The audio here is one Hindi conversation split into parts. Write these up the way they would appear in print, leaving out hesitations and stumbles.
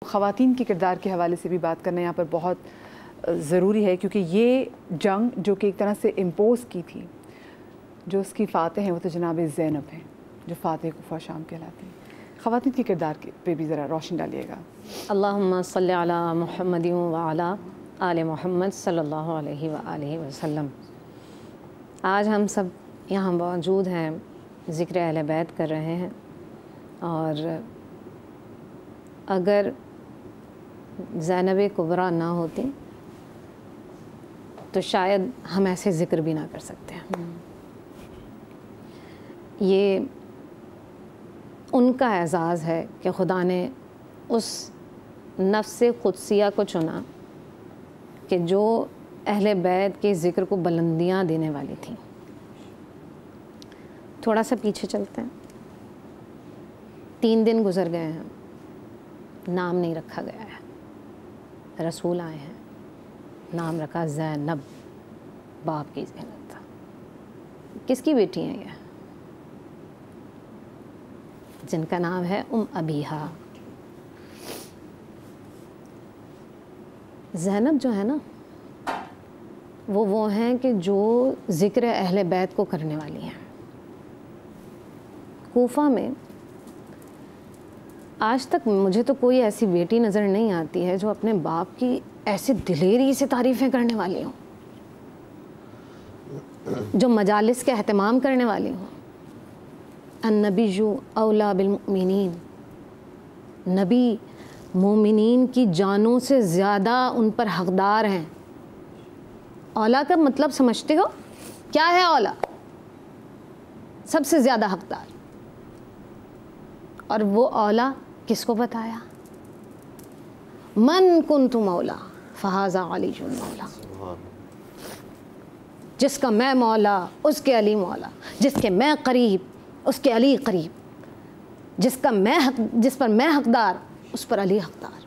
ख़वातीन के किरदार के हवाले से भी बात करना यहाँ पर बहुत ज़रूरी है, क्योंकि ये जंग जो कि एक तरह से इम्पोज़ की थी, जो उसकी फ़ातेह हैं वो तो जनाब ज़ैनब हैं, जो फ़ातेह कुफ़ा शाम कहलाती हैं। ख़वातीन के किरदार पे भी ज़रा रोशनी डालिएगा। अल्लाहुम्मा सल्लि अला मुहम्मदिन व अला आले मुहम्मद सल्लल्लाहु अलैहि व आलिहि वसल्लम। आज हम सब यहाँ मौजूद हैं, ज़िक्र अहले बैत कर रहे हैं, और अगर ज़ैनब कुबरा ना होती तो शायद हम ऐसे ज़िक्र भी ना कर सकते हैं। ये उनका एज़ाज़ है कि खुदा ने उस नफ्स क़ुद्सिया को चुना कि जो अहले बैत के ज़िक्र को बुलंदियाँ देने वाली थी। थोड़ा सा पीछे चलते हैं। 3 दिन गुज़र गए हैं, नाम नहीं रखा गया है। रसूल आए हैं, नाम रखा ज़ैनब, बाप की ज़ैनब था। किसकी बेटी हैं ये? जिनका नाम है अबीहा। ज़ैनब जो है ना, वो हैं कि जो ज़िक्र अहले बैत को करने वाली हैं। कूफा में आज तक मुझे तो कोई ऐसी बेटी नज़र नहीं आती है जो अपने बाप की ऐसे दिलेरी से तारीफ़ें करने वाली हो, जो मजालिस का एहतमाम करने वाली हो। अन्नबिय्यु औला बिलमुमिनीन, नबी मोमिनीन की जानों से ज़्यादा उन पर हक़दार हैं। औला का मतलब समझते हो क्या है? औला सबसे ज़्यादा हक़दार। और वो औला किसको बताया? मन कुन्तु मौला फ़हाज़ा अलीयुल मौला। जिसका मैं मौला उसके अली मौला, जिसके मैं करीब उसके अली करीब, जिस पर मैं हक़दार उस पर अली हक़दार,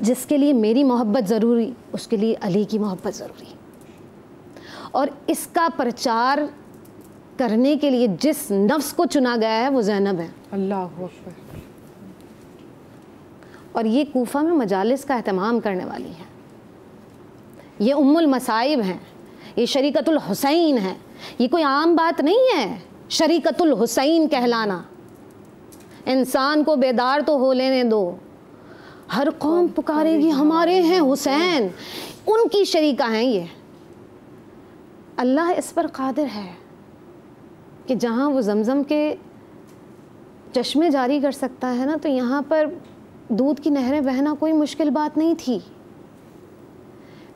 जिसके लिए मेरी मोहब्बत ज़रूरी उसके लिए अली की मोहब्बत ज़रूरी। और इसका प्रचार करने के लिए जिस नफ्स को चुना गया है वो ज़ैनब है। अल्लाहु अकबर। और ये कूफा में मजालिस का एहतमाम करने वाली हैं। ये उम्मुल मसाइब हैं, ये शरीकतुल हुसैन है। ये कोई आम बात नहीं है शरीकतुल हुसैन कहलाना। इंसान को बेदार तो हो लेने दो, हर कौम पुकारेगी हमारे हैं हुसैन। उनकी शरीका हैं ये। अल्लाह इस पर कादिर है कि जहाँ वो ज़मज़म के चश्मे जारी कर सकता है ना, तो यहाँ पर दूध की नहरें बहना कोई मुश्किल बात नहीं थी।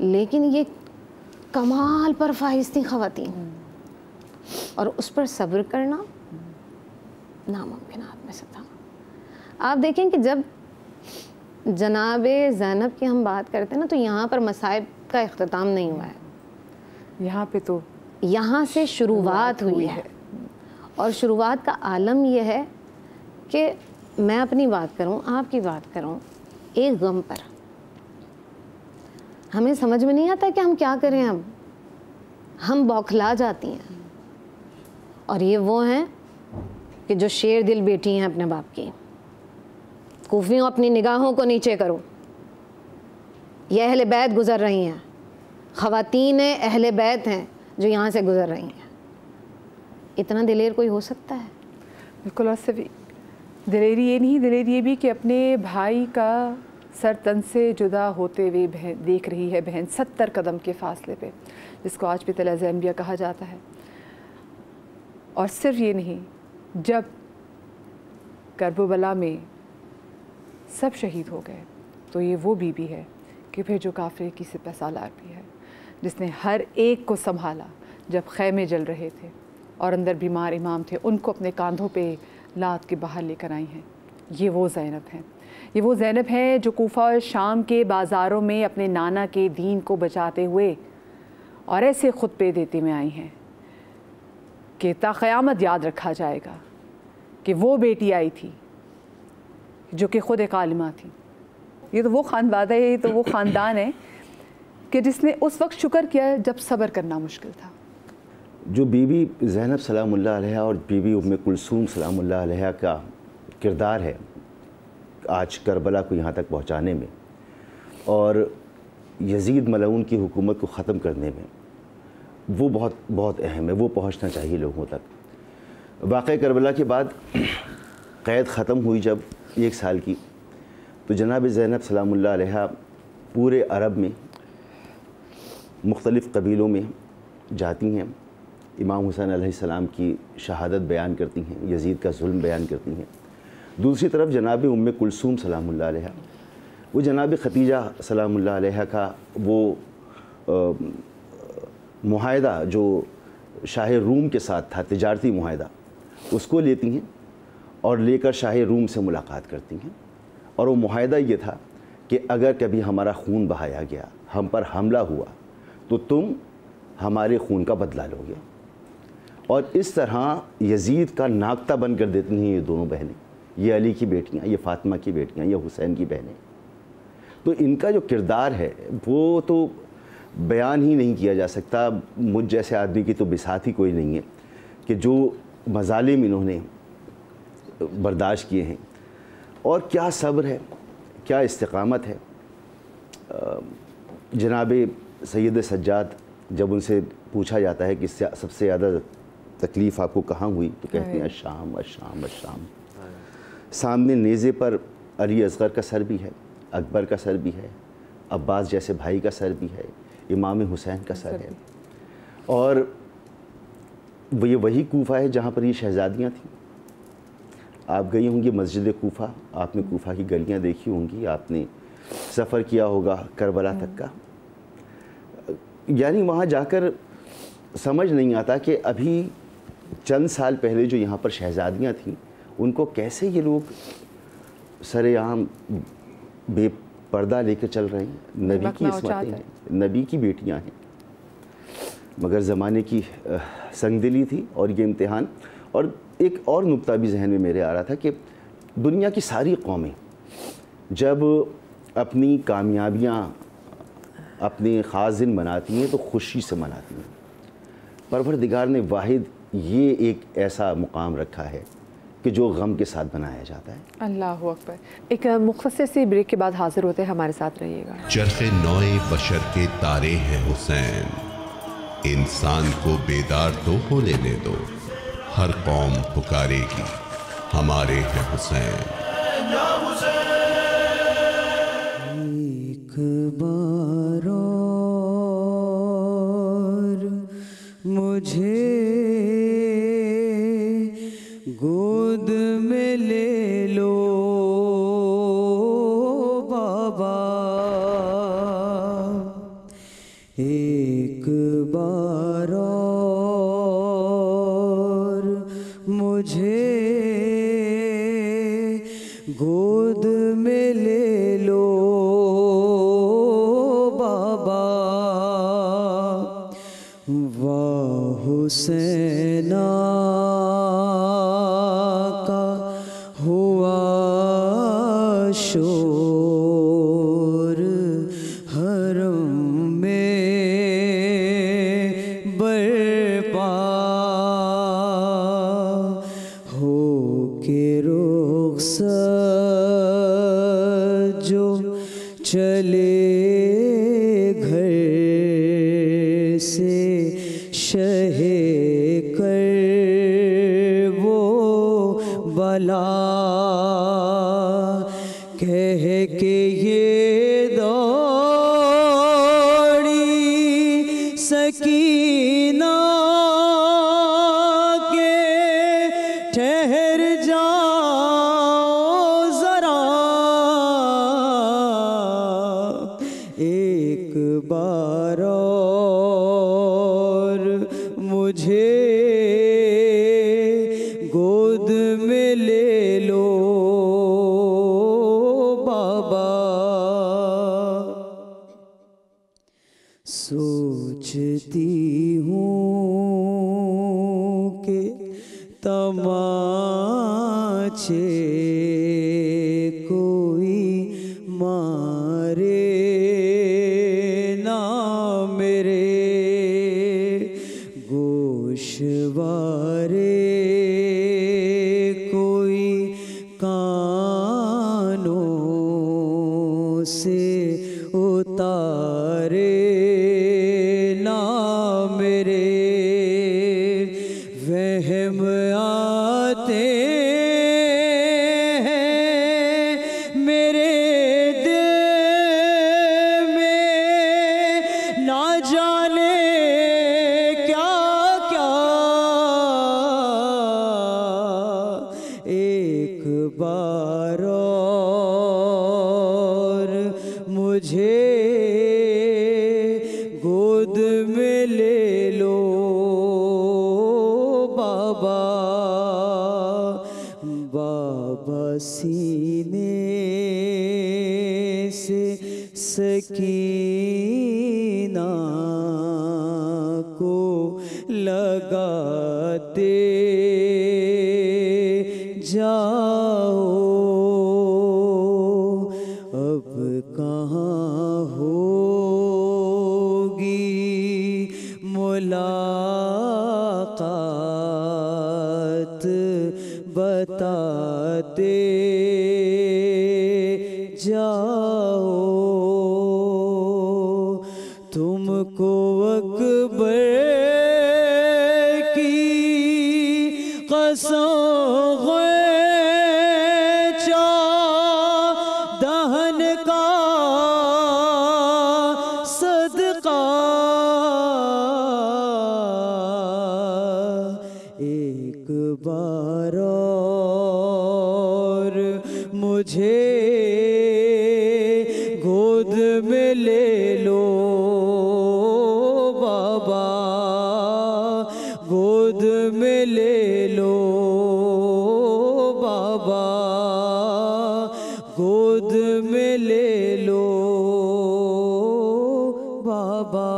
लेकिन ये कमाल पर फाइज थी ख़वातीन, और उस पर सब्र करना नामुमकिनात में से था। आप देखें कि जब जनाबे ज़ैनब की हम बात करते हैं ना, तो यहाँ पर मसाइब का इख्तिताम नहीं हुआ है। यहाँ से शुरुआत हुई है। और शुरुआत का आलम यह है कि मैं अपनी बात करूं, आपकी बात करूं, एक गम पर हमें समझ में नहीं आता कि हम क्या करें। अब हम बौखला जाती हैं। और ये वो हैं कि जो शेर दिल बेटी हैं अपने बाप की। कूफियों, अपनी निगाहों को नीचे करो, ये अहले बैत गुज़र रही हैं। ख़वातीन अहले बैत हैं जो यहाँ से गुज़र रही हैं। इतना दिलेर कोई हो सकता है? बिल्कुल। और सिर्फ दिलेरी ये नहीं, दिलेरी ये भी कि अपने भाई का सर तन से जुदा होते हुए देख रही है बहन 70 कदम के फासले पे, जिसको आज भी तल ज़ैनबिया कहा जाता है। और सिर्फ ये नहीं, जब करबला में सब शहीद हो गए तो ये वो बीबी है कि फिर जो काफ़िले की सिपह सालार भी है, जिसने हर एक को संभाला जब खैमे जल रहे थे और अंदर बीमार इमाम थे, उनको अपने कांधों पे लाद के बाहर लेकर आई हैं। ये वो ज़ैनब हैं। ये वो ज़ैनब हैं जो कूफा और शाम के बाज़ारों में अपने नाना के दीन को बचाते हुए और ऐसे खुतबे देते में आई हैं कि ता क़यामत याद रखा जाएगा कि वो बेटी आई थी जो कि ख़ुद एक आलिमा थी। ये तो वो ख़ानवादा है, ये तो वो ख़ानदान है कि जिसने उस वक्त शुक्र किया जब सब्र करना मुश्किल था। जो बीबी ज़ैनब सलामुल्लाह अलैहा और बीबी उम्मे कुलसूम सलामुल्लाह अलैहा का किरदार है, आज करबला को यहाँ तक पहुँचाने में और यजीद मलऊन की हुकूमत को ख़त्म करने में वो बहुत बहुत अहम है। वो पहुँचना चाहिए लोगों तक। वाक़या करबला के बाद क़ैद ख़त्म हुई जब 1 साल की, तो जनाब ज़ैनब सलामुल्लाह अलैहा पूरे अरब में मुख्तलिफ़ कबीलों में जाती हैं, इमाम हुसैन अलैहिस्सलाम की शहादत बयान करती हैं, यजीद का जुल्म बयान करती हैं। दूसरी तरफ जनाब उम्मे कुलसूम सलामुल्लाह अलैहा, वो जनाब खतीजा सलामुल्लाह अलैहा का वो मुआहदा जो शाह रूम के साथ था, तिजारती मुआहदा, उसको लेती हैं और लेकर शाह रूम से मुलाकात करती हैं। और वो मुआहदा ये था कि अगर कभी हमारा खून बहाया गया, हम पर हमला हुआ, तो तुम हमारे खून का बदला लोगे। और इस तरह यजीद का नाकता बन कर देती हैं ये दोनों बहनें, ये अली की बेटियाँ, ये फ़ातिमा की बेटियाँ, ये हुसैन की बहनें। तो इनका जो किरदार है वो तो बयान ही नहीं किया जा सकता। मुझ जैसे आदमी की तो बिसात ही कोई नहीं है कि जो मज़ालिम इन्होंने बर्दाश्त किए हैं, और क्या सब्र है, क्या इस्तिक़ामत है। जनाब सैयद सज्जाद, जब उनसे पूछा जाता है कि सबसे ज़्यादा तकलीफ़ आपको कहाँ हुई, तो कहते हैं शाम अशाम अशाम। सामने नेज़े पर अली असग़र का सर भी है, अकबर का सर भी है, अब्बास जैसे भाई का सर भी है, इमाम हुसैन का सर है। और वो ये वही कूफ़ा है जहाँ पर ये शहज़ादियाँ थीं। आप गई होंगी मस्जिद कूफ़ा, आपने कूफ़ा की गलियाँ देखी होंगी, आपने सफ़र किया होगा करबला तक का। यानी वहाँ जाकर समझ नहीं आता कि अभी चंद साल पहले जो यहाँ पर शहज़ादियाँ थीं, उनको कैसे ये लोग सरेआम बेपर्दा लेकर चल रहे हैं। नबी की इस्मतें हैं, नबी की बेटियाँ हैं, मगर ज़माने की संगदिली थी और ये इम्तिहान। और एक और नुक्ता भी जहन में मेरे आ रहा था कि दुनिया की सारी कौमें जब अपनी कामयाबियाँ अपने ख़ास दिन मनाती हैं तो खुशी से मनाती हैं। परवरदिगार ने वाहिद ये एक ऐसा मुकाम रखा है कि जो गम के साथ बनाया जाता है। अल्लाह अकबर। एक मुख्तसर सी ब्रेक के बाद हाजिर होते हैं, हमारे साथ रहिएगा। चरखे नौए बशर के तारे हैं हुसैन, इंसान को बेदार तो हो लेने दो, हर कौम पुकारेगी हमारे हैं हुसैन। एक बार और मुझे गोद में ले लो बाबा, एक बार और मुझे गोद में ले लो बाबा, वाह हुसैना का हुआ शोर हरम में बरपा, हो के रुखसत जो चले घर से शहे कर वो बला, कह के ये दौड़ी सकीना के ठहर जाओ जरा, एक बार और मुझे गोद में ले लो बाबा। सोचती हूँ कि तमाचे कोई मारे ना मेरे, गोशवारे कोई कानों मुझे गोद में ले लो बाबा, बाबा सीने से सकीना को लगाते जाओ। अब कहाँ होगी मुलाकात बताते जाओ। तुमको अकबर की कसम दहन का सदका, एक बार और मुझे गोद में ले लो बाबा, गोद में ले लो बाबा, गोद में ले लो बाबा।